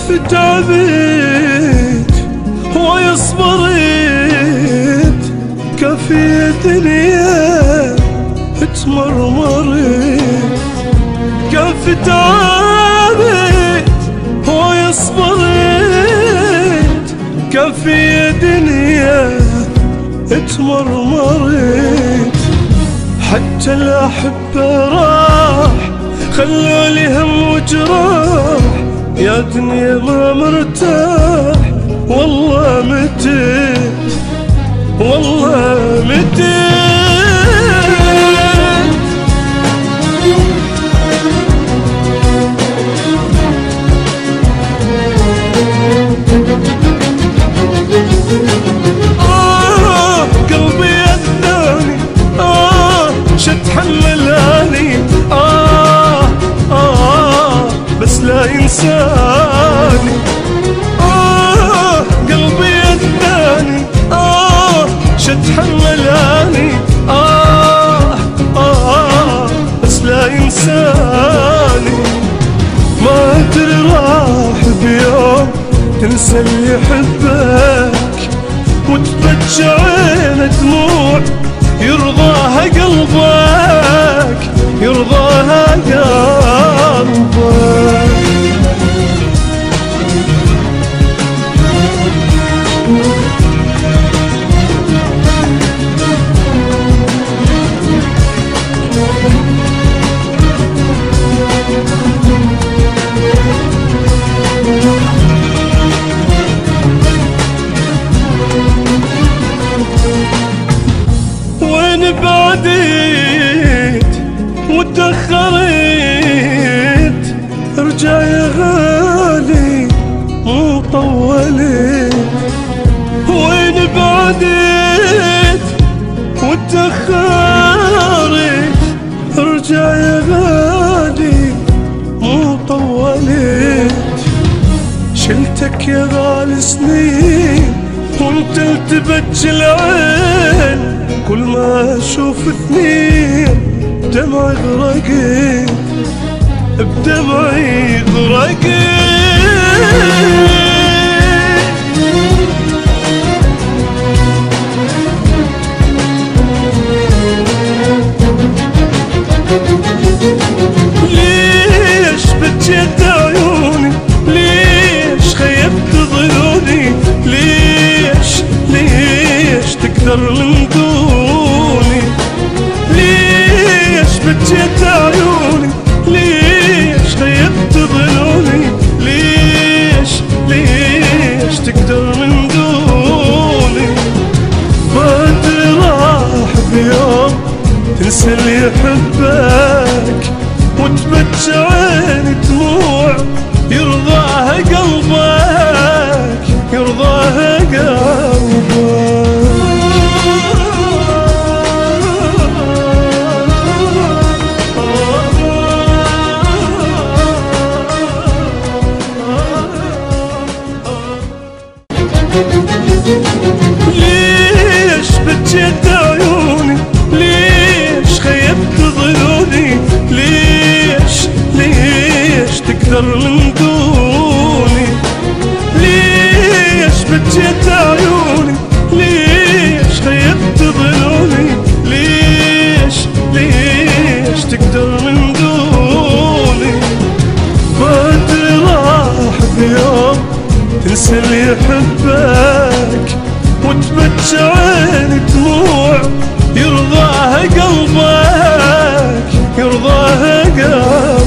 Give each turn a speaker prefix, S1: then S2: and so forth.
S1: كافة عبيد هواي صبرت، كافية دنيا اتمرمرت. كافة عبيد هواي صبرت، كافية دنيا اتمرمرت. حتى الأحبة راح خلوا لي هم وجراح، يا دنيا ما مرتاح والله متت، والله متت. قلبي الثاني شتحملاني بس لا ينساني. قلبي الثاني شتحملاني بس لا ينساني. ما ادري راح بيوم تنسى اللي يحبك وتبكي عين دموع يرضاها قلبك، يرضاها قلبك. وين بعديت وتأخرت، ارجع يا غالي مو طولت. وين بعديت وتأخرت، ارجع يا غالي مو طولت. شلتك يا غالي سنين وانت التبج العين، كل ما اشوف اثنين بدمعي غرقت، بدمعي غرقت. ليش بكيت عيوني، ليش خيبت ظنوني، ليش تكثر من دوني. ليش بكيت عيوني، ليش خيبت ظنوني، ليش تكثر من دوني. ما ادري راح بيوم تنسى اللي يحبك وتبكي عين دموع يرضاها قلبك، يرضاها قلبك. ليش بكيت عيوني، ليش خيبت ظنوني، ليش تكثر من دوني. ليش بكيت عيوني، ليش خيبت ظنوني، ليش تكثر من دوني. ما ادري راح بيوم تنسى اللي يحبك وتبكي عين دموع يرضاها قلبك، يرضاها قلبك.